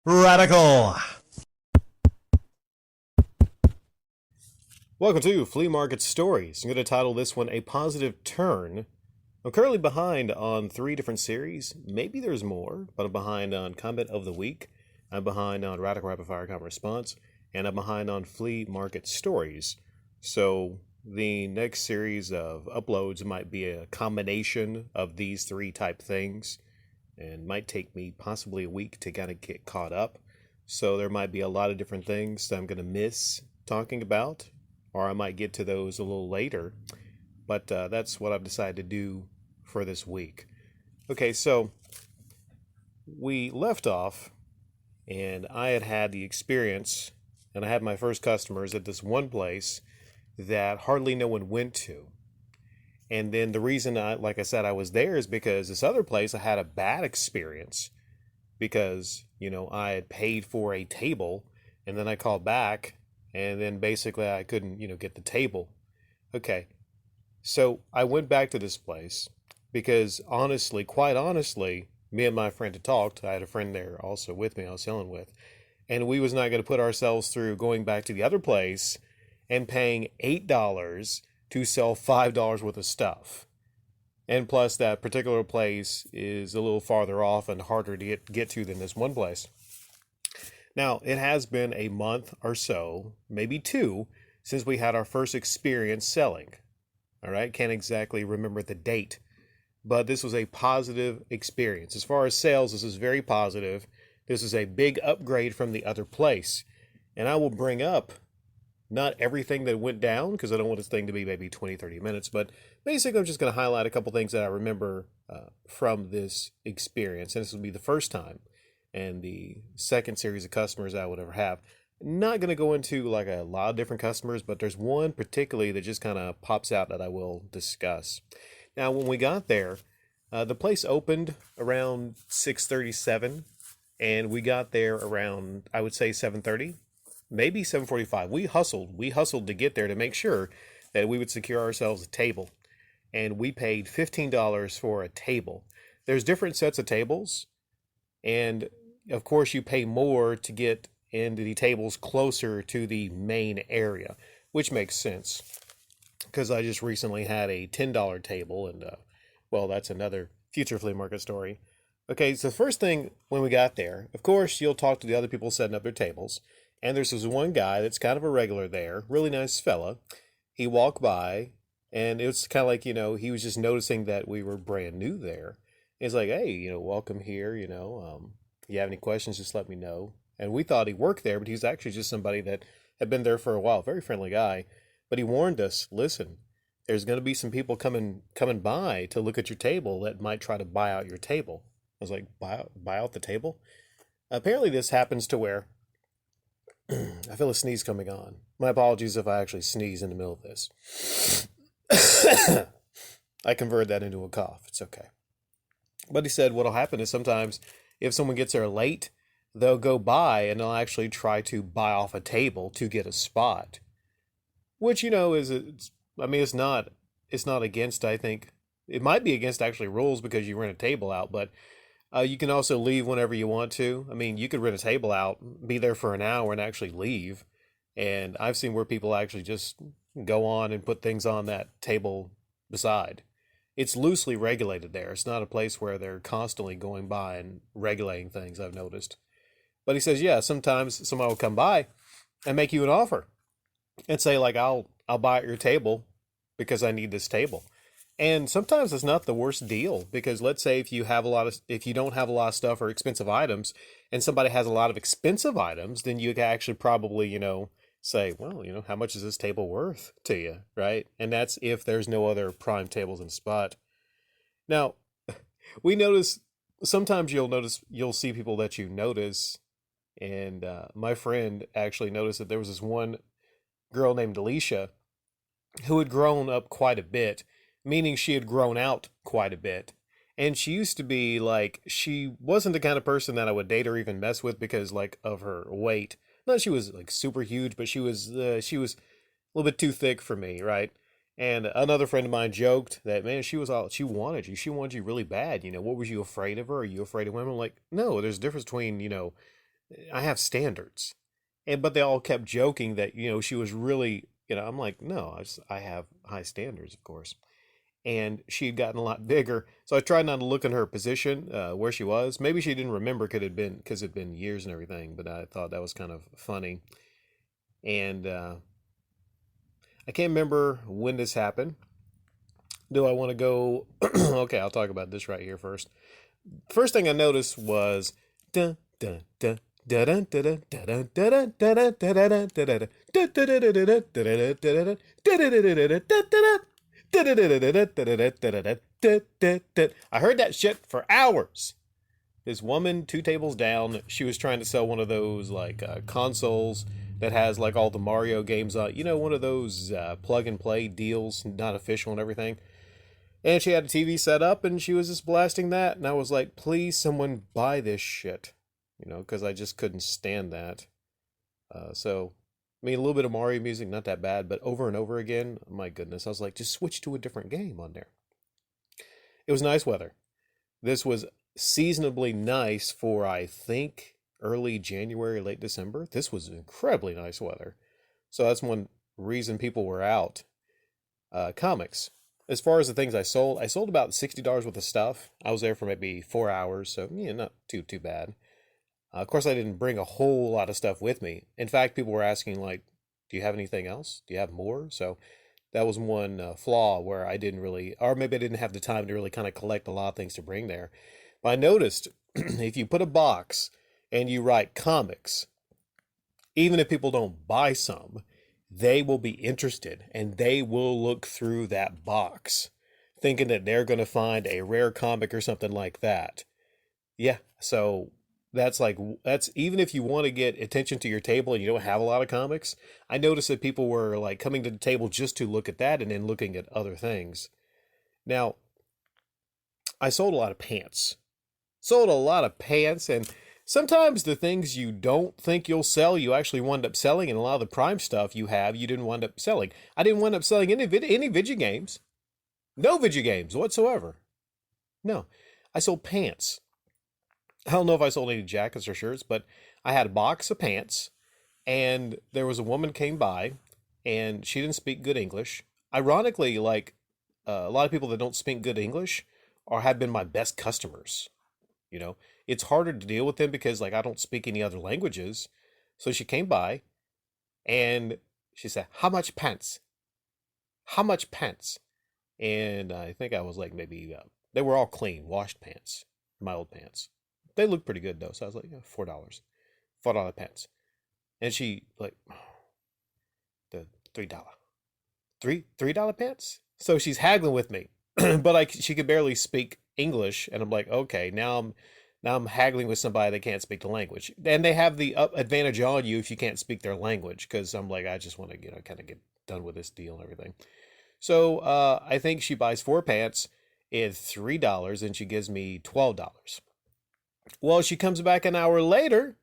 Radical. Welcome to Flea Market Stories. I'm going to title this one A Positive Turn. I'm currently behind on 3 different series. Maybe there's more, but I'm behind on Comment of the Week. I'm behind on Radical Rapid Fire Comment Response. And I'm behind on Flea Market Stories. So the next series of uploads might be a combination of these 3 type things. And might take me possibly a week to kind of get caught up. So there might be a lot of different things that I'm going to miss talking about, or I might get to those a little later. But that's what I've decided to do for this week. Okay, so we left off, and I had the experience, and I had my first customers at this one place that hardly no one went to. And then the reason like I said, I was there is because this other place I had a bad experience because, I had paid for a table and then I called back and then basically I couldn't, get the table. Okay. So I went back to this place because honestly, quite honestly, me and my friend had talked. I had a friend there also with me I was selling with. And we was not going to put ourselves through going back to the other place and paying $8 to sell $5 worth of stuff. And plus that particular place is a little farther off and harder to get to than this one place. Now, it has been a month or so, maybe 2, since we had our first experience selling. All right, can't exactly remember the date, but this was a positive experience. As far as sales, this is very positive. This is a big upgrade from the other place. And I will bring up not everything that went down, because I don't want this thing to be maybe 20, 30 minutes, but basically I'm just going to highlight a couple things that I remember from this experience. And this will be the first time and the second series of customers I would ever have. Not going to go into like a lot of different customers, but there's one particularly that just kind of pops out that I will discuss. Now, when we got there, the place opened around 6:37, and we got there around, I would say, 7:30. Maybe 7:45. We hustled to get there to make sure that we would secure ourselves a table. And we paid $15 for a table. There's different sets of tables. And of course you pay more to get into the tables closer to the main area, which makes sense. Because I just recently had a $10 table and, well, that's another future flea market story. Okay, so the first thing when we got there, of course, you'll talk to the other people setting up their tables. And there's this one guy that's kind of a regular there, really nice fella. He walked by, and it was kind of like, he was just noticing that we were brand new there. He's like, hey, welcome here, if you have any questions, just let me know. And we thought he worked there, but he's actually just somebody that had been there for a while. Very friendly guy. But he warned us, listen, there's going to be some people coming by to look at your table that might try to buy out your table. I was like, buy out the table? Apparently this happens to where I feel a sneeze coming on. My apologies if I actually sneeze in the middle of this. I converted that into a cough. It's okay. But he said what'll happen is sometimes if someone gets there late, they'll go by and they'll actually try to buy off a table to get a spot. Which, it's not against, I think, it might be against actually rules because you rent a table out, but you can also leave whenever you want to. I mean, you could rent a table out, be there for an hour and actually leave. And I've seen where people actually just go on and put things on that table beside. It's loosely regulated there. It's not a place where they're constantly going by and regulating things, I've noticed. But he says, yeah, sometimes somebody will come by and make you an offer and say, like, I'll buy at your table because I need this table. And sometimes it's not the worst deal because let's say if you don't have a lot of stuff or expensive items and somebody has a lot of expensive items, then you can actually probably, say, well, how much is this table worth to you, right? And that's if there's no other prime tables in the spot. Now, we notice, sometimes you'll see people that you notice, and my friend actually noticed that there was this one girl named Alicia who had grown up quite a bit, meaning she had grown out quite a bit. And she used to be like, she wasn't the kind of person that I would date or even mess with because like of her weight. Not she was like super huge, but she was a little bit too thick for me, right? And another friend of mine joked that, man, she wanted you. She wanted you really bad. What was you afraid of her? Are you afraid of women? I'm like, no, there's a difference between, I have standards. And but they all kept joking that, she was really, I'm like, no, I have high standards, of course. And she had gotten a lot bigger. So I tried not to look in her position, where she was. Maybe she didn't remember, could have been because it'd been years and everything, but I thought that was kind of funny. And I can't remember when this happened. Do I want to go? Okay, I'll talk about this right here first. First thing I noticed was dun, dun, dun, I heard that shit for hours. This woman, two tables down, she was trying to sell one of those like consoles that has like all the Mario games on. One of those plug and play deals, not official and everything. And she had a TV set up and she was just blasting that. And I was like, please, someone buy this shit. Because I just couldn't stand that. So, I mean, a little bit of Mario music, not that bad, but over and over again, my goodness. I was like, just switch to a different game on there. It was nice weather. This was seasonably nice for, I think, early January, late December. This was incredibly nice weather. So that's one reason people were out. Comics. As far as the things I sold about $60 worth of stuff. I was there for maybe 4 hours, so not too bad. Of course, I didn't bring a whole lot of stuff with me. In fact, people were asking like, "Do you have anything else? Do you have more?" So that was one flaw where I didn't really, or maybe I didn't have the time to really kind of collect a lot of things to bring there. But I noticed if you put a box and you write comics, even if people don't buy some, they will be interested and they will look through that box thinking that they're going to find a rare comic or something like that. Yeah, so that's even if you want to get attention to your table and you don't have a lot of comics. I noticed that people were like coming to the table just to look at that and then looking at other things. Now, I sold a lot of pants. Sold a lot of pants, and sometimes the things you don't think you'll sell, you actually wind up selling, and a lot of the Prime stuff you have, you didn't wind up selling. I didn't wind up selling any video games. No video games whatsoever. No. I sold pants. I don't know if I sold any jackets or shirts, but I had a box of pants, and there was a woman came by, and she didn't speak good English. Ironically, like a lot of people that don't speak good English are have been my best customers. You know, it's harder to deal with them because like I don't speak any other languages. So she came by and she said, "How much pants? How much pants?" And I think I was like maybe they were all clean, washed pants, my old pants. They looked pretty good though, so I was like, yeah, $4, $4 pants. And she like the $3, $3 pants. So she's haggling with me, but like she could barely speak English, and I'm like, okay, now I'm haggling with somebody that can't speak the language, and they have the advantage on you if you can't speak their language. Because I'm like, I just want to kind of get done with this deal and everything. So I think she buys four pants at $3, and she gives me $12. Well, she comes back an hour later,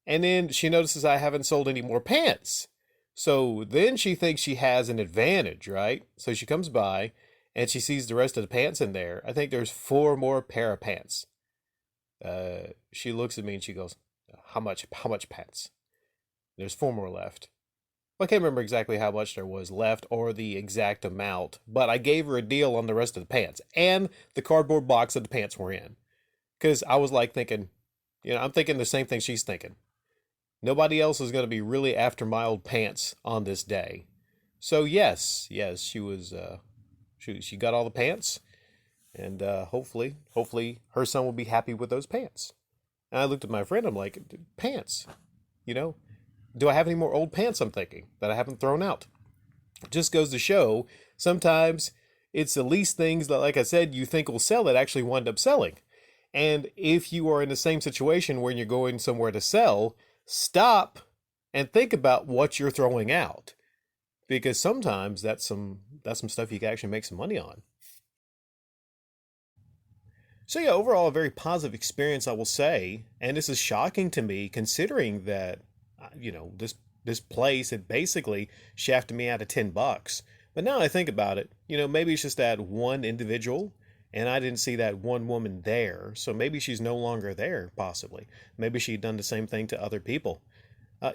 and then she notices I haven't sold any more pants. So then she thinks she has an advantage, right? So she comes by and she sees the rest of the pants in there. I think there's four more pair of pants. She looks at me and she goes, how much pants? There's four more left. I can't remember exactly how much there was left or the exact amount, but I gave her a deal on the rest of the pants and the cardboard box that the pants were in. Because I was like thinking, I'm thinking the same thing she's thinking. Nobody else is going to be really after my old pants on this day. So yes, she was. She got all the pants, and hopefully her son will be happy with those pants. And I looked at my friend. I'm like, pants. You know, do I have any more old pants? I'm thinking that I haven't thrown out. Just goes to show sometimes it's the least things that, like I said, you think will sell that actually wind up selling. And if you are in the same situation when you're going somewhere to sell, stop and think about what you're throwing out, because sometimes that's some stuff you can actually make some money on. So yeah, overall a very positive experience, I will say, and this is shocking to me considering that this place had basically shafted me out of $10. But now I think about it, maybe it's just that one individual, and I didn't see that one woman there. So maybe she's no longer there, possibly. Maybe she'd done the same thing to other people. $10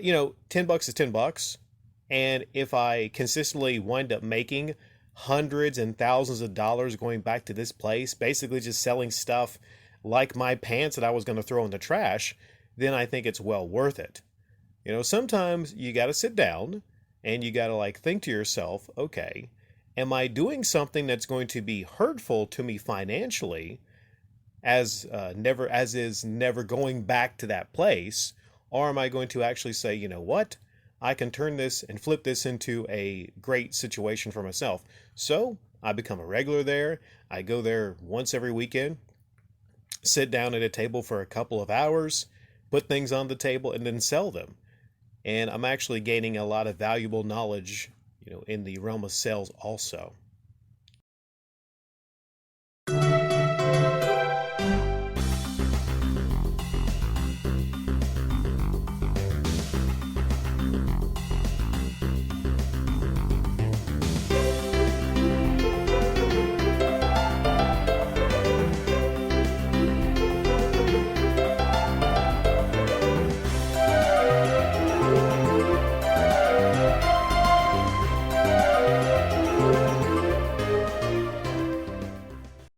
is $10. And if I consistently wind up making hundreds and thousands of dollars going back to this place, basically just selling stuff like my pants that I was going to throw in the trash, then I think it's well worth it. Sometimes you got to sit down and you got to like think to yourself, okay, am I doing something that's going to be hurtful to me financially as is never going back to that place? Or am I going to actually say, you know what? I can turn this and flip this into a great situation for myself. So I become a regular there. I go there once every weekend, sit down at a table for a couple of hours, put things on the table, and then sell them. And I'm actually gaining a lot of valuable knowledge, in the realm of sales also.